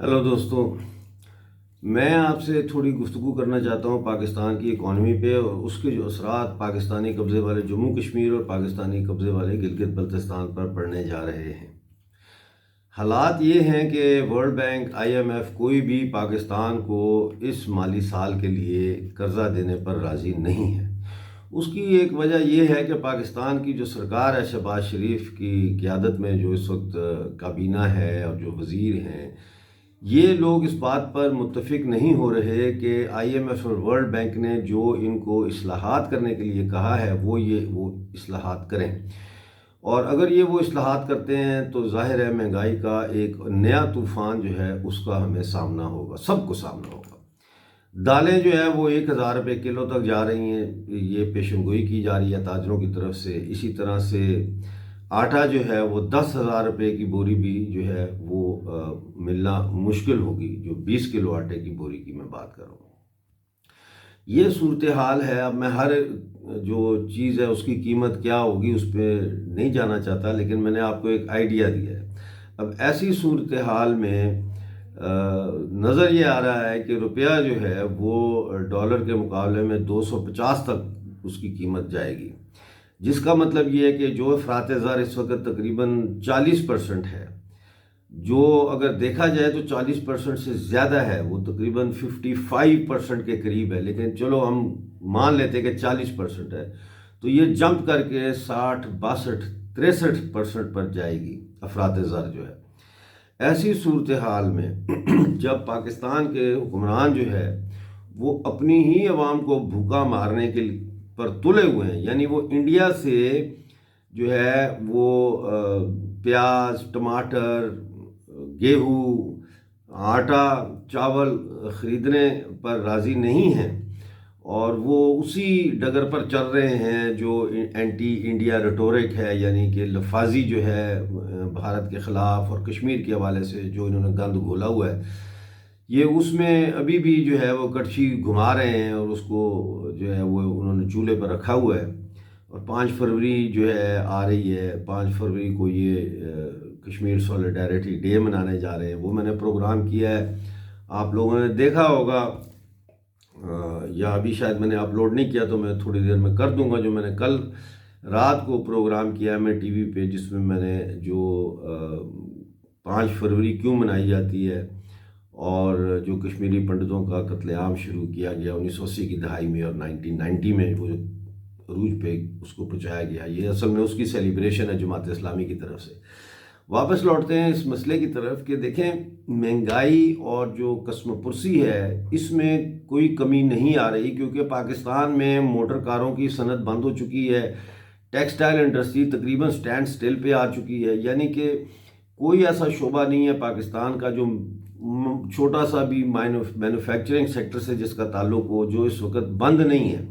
Hello دوستو، میں آپ سے تھوڑی گفتگو کرنا چاہتا ہوں پاکستان کی اکانومی پہ اور اس کے جو اثرات پاکستانی قبضے والے جموں کشمیر اور پاکستانی قبضے والے گلگت بلتستان پر پڑنے جا رہے ہیں۔ حالات یہ ہیں کہ World Bank, I M F کوئی بھی پاکستان کو اس مالی سال کے لیے قرضہ دینے پر راضی نہیں ہے۔ اس کی ایک وجہ یہ ہے کہ پاکستان کی جو سرکار ہے، شہباز شریف کی قیادت میں جو اس وقت کابینہ ہے اور جو وزیر ہیں، یہ لوگ اس بات پر متفق نہیں ہو رہے کہ آئی ایم ایف اور ورلڈ بینک نے جو ان کو اصلاحات کرنے کے لیے کہا ہے وہ اصلاحات کریں، اور اگر یہ وہ اصلاحات کرتے ہیں تو ظاہر ہے مہنگائی کا ایک نیا طوفان جو ہے اس کا ہمیں سامنا ہوگا، سب کو سامنا ہوگا۔ دالیں جو ہے وہ 1,000 روپے کلو تک جا رہی ہیں، یہ پیشن گوئی کی جا رہی ہے تاجروں کی طرف سے۔ اسی طرح سے آٹا جو ہے وہ 10,000 روپے کی بوری بھی جو ہے وہ ملنا مشکل ہوگی، جو 20 کلو آٹے کی بوری کی میں بات کر رہا ہوں۔ یہ صورتحال ہے۔ اب میں ہر جو چیز ہے اس کی قیمت کیا ہوگی اس پہ نہیں جانا چاہتا، لیکن میں نے آپ کو ایک آئیڈیا دیا ہے۔ اب ایسی صورتحال میں نظر یہ آ رہا ہے کہ روپیہ جو ہے وہ ڈالر کے مقابلے میں 250 تک اس کی قیمت جائے گی، جس کا مطلب یہ ہے کہ جو افراط زر اس وقت تقریباً 40% ہے، جو اگر دیکھا جائے تو 40% سے زیادہ ہے، وہ تقریباً 55% کے قریب ہے، لیکن چلو ہم مان لیتے ہیں کہ 40% ہے، تو یہ جمپ کر کے 60، 62، 63% پر جائے گی افراط زر جو ہے۔ ایسی صورتحال میں جب پاکستان کے حکمران جو ہے وہ اپنی ہی عوام کو بھوکا مارنے کے پر تلے ہوئے ہیں، یعنی وہ انڈیا سے جو ہے وہ پیاز، ٹماٹر، گیہوں، آٹا، چاول خریدنے پر راضی نہیں ہیں، اور وہ اسی ڈگر پر چل رہے ہیں جو اینٹی انڈیا ریٹورک ہے، یعنی کہ لفاظی جو ہے بھارت کے خلاف اور کشمیر کے حوالے سے جو انہوں نے گند گھولا ہوا ہے، یہ اس میں ابھی بھی جو ہے وہ کڑچھی گھما رہے ہیں اور اس کو جو ہے وہ انہوں نے چولہے پر رکھا ہوا ہے۔ اور 5 فروری جو ہے آ رہی ہے، 5 فروری کو یہ کشمیر سولیڈیرٹی ڈے منانے جا رہے ہیں، وہ میں نے پروگرام کیا ہے، آپ لوگوں نے دیکھا ہوگا، یا ابھی شاید میں نے اپلوڈ نہیں کیا تو میں تھوڑی دیر میں کر دوں گا، جو میں نے کل رات کو پروگرام کیا ہے میں ٹی وی پہ، جس میں میں نے جو 5 فروری کیوں منائی جاتی ہے اور جو کشمیری پنڈتوں کا قتل عام شروع کیا گیا 1980 کی دہائی میں اور 1990 میں وہ جو عروج پہ اس کو پہنچایا گیا، یہ اصل میں اس کی سیلیبریشن ہے جماعت اسلامی کی طرف سے۔ واپس لوٹتے ہیں اس مسئلے کی طرف کہ دیکھیں، مہنگائی اور جو کسم پرسی ہے اس میں کوئی کمی نہیں آ رہی، کیونکہ پاکستان میں موٹر کاروں کی صنعت بند ہو چکی ہے، ٹیکسٹائل انڈسٹری تقریباً سٹینڈ سٹل پہ آ چکی ہے، یعنی کہ کوئی ایسا شعبہ نہیں ہے پاکستان کا جو چھوٹا سا بھی مینوفیکچرنگ سیکٹر سے جس کا تعلق ہو جو اس وقت بند نہیں ہے۔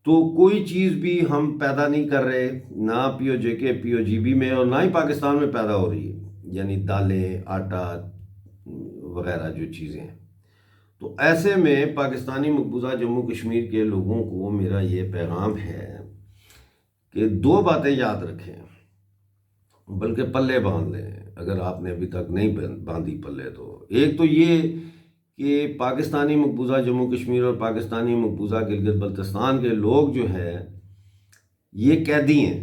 تو کوئی چیز بھی ہم پیدا نہیں کر رہے، نہ پی او جے کے پی او جی بی میں، اور نہ ہی پاکستان میں پیدا ہو رہی ہے، یعنی دالیں، آٹا وغیرہ جو چیزیں ہیں۔ تو ایسے میں پاکستانی مقبوضہ جموں کشمیر کے لوگوں کو میرا یہ پیغام ہے کہ 2 باتیں یاد رکھیں، بلکہ پلے باندھ لیں اگر آپ نے ابھی تک نہیں باندھی پلے تو۔ ایک تو یہ کہ پاکستانی مقبوضہ جموں کشمیر اور پاکستانی مقبوضہ گلگت بلتستان کے لوگ جو ہے یہ قیدی ہیں،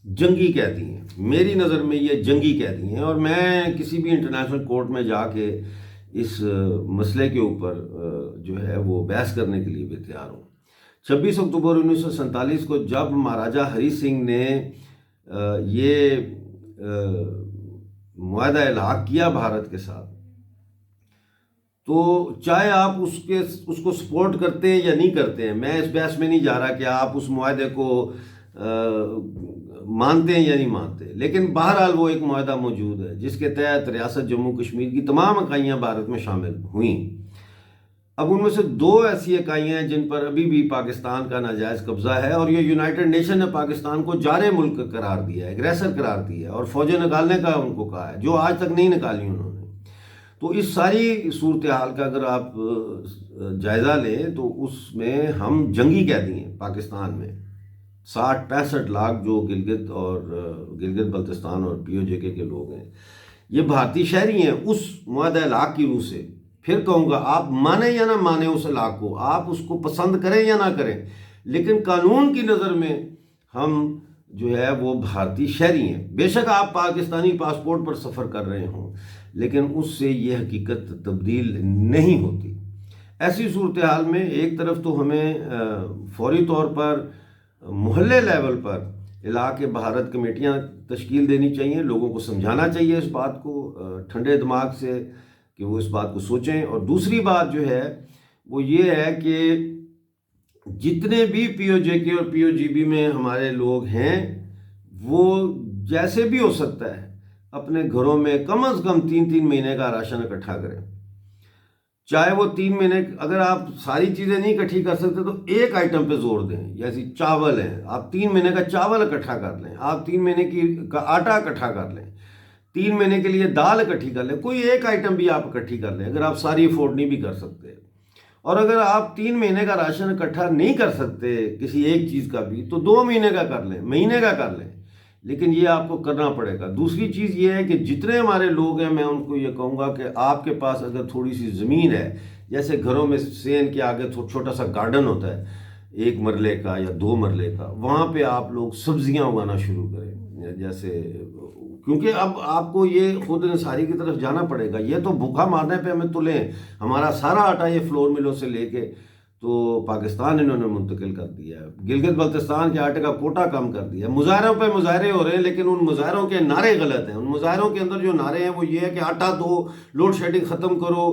جنگی قیدی ہیں، میری نظر میں یہ جنگی قیدی ہیں، اور میں کسی بھی انٹرنیشنل کورٹ میں جا کے اس مسئلے کے اوپر جو ہے وہ بحث کرنے کے لیے بھی تیار ہوں۔ 26 اکتوبر 1947 کو جب مہاراجہ ہری سنگھ نے یہ معاہدہ الحاق کیا بھارت کے ساتھ، تو چاہے آپ اس کو سپورٹ کرتے ہیں یا نہیں کرتے ہیں، میں اس بحث میں نہیں جا رہا کہ آپ اس معاہدے کو مانتے ہیں یا نہیں مانتے، لیکن بہرحال وہ ایک معاہدہ موجود ہے جس کے تحت ریاست جموں کشمیر کی تمام اکائیاں بھارت میں شامل ہوئیں۔ اب ان میں سے 2 ایسی اکائیاں ہیں جن پر ابھی بھی پاکستان کا ناجائز قبضہ ہے، اور یہ یونائٹڈ نیشن نے پاکستان کو جارے ملک قرار دیا ہے، ایگریسر قرار دیا ہے، اور فوجیں نکالنے کا ان کو کہا ہے، جو آج تک نہیں نکالی انہوں نے۔ تو اس ساری صورتحال کا اگر آپ جائزہ لیں تو اس میں ہم جنگی قیدی ہیں پاکستان میں، 60-65 لاکھ جو گلگت بلتستان اور پی او جے کے لوگ ہیں، یہ بھارتی شہری ہیں اس معاہدہ لاک کی روح سے. پھر کہوں گا آپ مانیں یا نہ مانیں اس لاک کو, آپ اس کو پسند کریں یا نہ کریں, لیکن قانون کی نظر میں ہم جو ہے وہ بھارتی شہری ہیں. بے شک آپ پاکستانی پاسپورٹ پر سفر کر رہے ہوں, لیکن اس سے یہ حقیقت تبدیل نہیں ہوتی. ایسی صورتحال میں ایک طرف تو ہمیں فوری طور پر محلے لیول پر علاقے بھارت کمیٹیاں تشکیل دینی چاہیے, لوگوں کو سمجھانا چاہیے اس بات کو ٹھنڈے دماغ سے کہ وہ اس بات کو سوچیں. اور دوسری بات جو ہے وہ یہ ہے کہ جتنے بھی پی او جے کے اور پی او جی بی میں ہمارے لوگ ہیں وہ جیسے بھی ہو سکتا ہے اپنے گھروں میں کم از کم 3 مہینے کا راشن اکٹھا کریں. چاہے وہ 3 مہینے, اگر آپ ساری چیزیں نہیں اکٹھی کر سکتے تو ایک آئٹم پہ زور دیں. جیسے چاول ہیں, آپ 3 مہینے کا چاول اکٹھا کر لیں, آپ 3 مہینے کا آٹا اکٹھا کر لیں, 3 مہینے کے لیے دال اکٹھی کر لیں, کوئی ایک آئٹم بھی آپ اکٹھی کر لیں اگر آپ ساری افورڈ نہیں بھی کر سکتے. اور اگر آپ 3 مہینے کا راشن اکٹھا نہیں کر سکتے کسی ایک چیز کا بھی تو 2 مہینے کا کر لیں, مہینے کا کر لیں, لیکن یہ آپ کو کرنا پڑے گا. دوسری چیز یہ ہے کہ جتنے ہمارے لوگ ہیں میں ان کو یہ کہوں گا کہ آپ کے پاس اگر تھوڑی سی زمین ہے, جیسے گھروں میں سین کے آگے چھوٹا سا گارڈن ہوتا ہے 1 مرلے کا یا 2 مرلے کا, وہاں پہ آپ لوگ سبزیاں اگانا شروع کریں. جیسے کیونکہ اب آپ کو یہ خود انصاری کی طرف جانا پڑے گا. یہ تو بھوکا مارنے پہ ہمیں تلیں, ہمارا سارا آٹا یہ فلور ملوں سے لے کے تو پاکستان انہوں نے منتقل کر دیا ہے. گلگت بلتستان کے آٹے کا کوٹا کم کر دیا ہے. مظاہروں پہ مظاہرے ہو رہے ہیں, لیکن ان مظاہروں کے نعرے غلط ہیں. ان مظاہروں کے اندر جو نعرے ہیں وہ یہ ہے کہ آٹا دو, لوڈ شیڈنگ ختم کرو,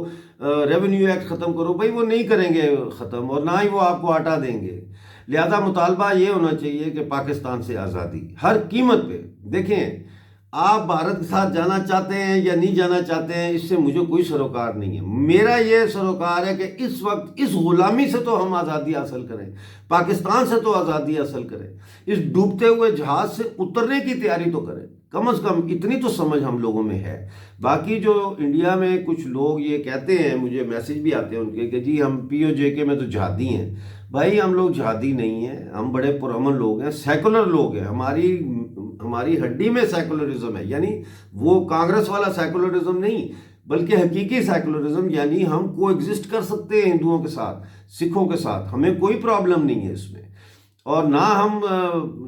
ریونیو ایکٹ ختم کرو. بھائی وہ نہیں کریں گے ختم, اور نہ ہی وہ آپ کو آٹا دیں گے. لہذا مطالبہ یہ ہونا چاہیے کہ پاکستان سے آزادی ہر قیمت پہ. دیکھیں آپ بھارت کے ساتھ جانا چاہتے ہیں یا نہیں جانا چاہتے ہیں, اس سے مجھے کوئی سروکار نہیں ہے. میرا یہ سروکار ہے کہ اس وقت اس غلامی سے تو ہم آزادی حاصل کریں, پاکستان سے تو آزادی حاصل کریں, اس ڈوبتے ہوئے جہاز سے اترنے کی تیاری تو کریں. کم از کم اتنی تو سمجھ ہم لوگوں میں ہے. باقی جو انڈیا میں کچھ لوگ یہ کہتے ہیں, مجھے میسج بھی آتے ہیں ان کے کہ جی ہم پی او جے کے میں تو جہادی ہیں. بھائی ہم لوگ جہادی نہیں ہیں, ہم بڑے پرامن لوگ ہیں, سیکولر لوگ ہیں. ہماری ہڈی میں سیکولرزم ہے, یعنی وہ کانگریس والا سیکولرزم نہیں بلکہ حقیقی سیکولرزم. یعنی ہم کو ایگزسٹ کر سکتے ہیں ہندوؤں کے ساتھ, سکھوں کے ساتھ, ہمیں کوئی پرابلم نہیں ہے اس میں. اور نہ ہم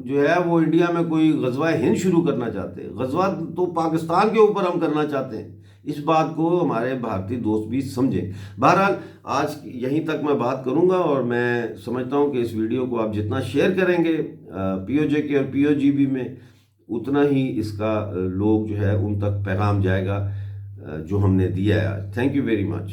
جو ہے وہ انڈیا میں کوئی غزوہ ہند شروع کرنا چاہتے. غزوہ تو پاکستان کے اوپر ہم کرنا چاہتے ہیں. اس بات کو ہمارے بھارتی دوست بھی سمجھیں. بہرحال آج یہیں تک میں بات کروں گا, اور میں سمجھتا ہوں کہ اس ویڈیو کو آپ جتنا شیئر کریں گے پی او جے کے اور پی او جی بی میں, اتنا ہی اس کا لوگ جو ہے ان تک پیغام جائے گا جو ہم نے دیا ہے آج. Thank you very much.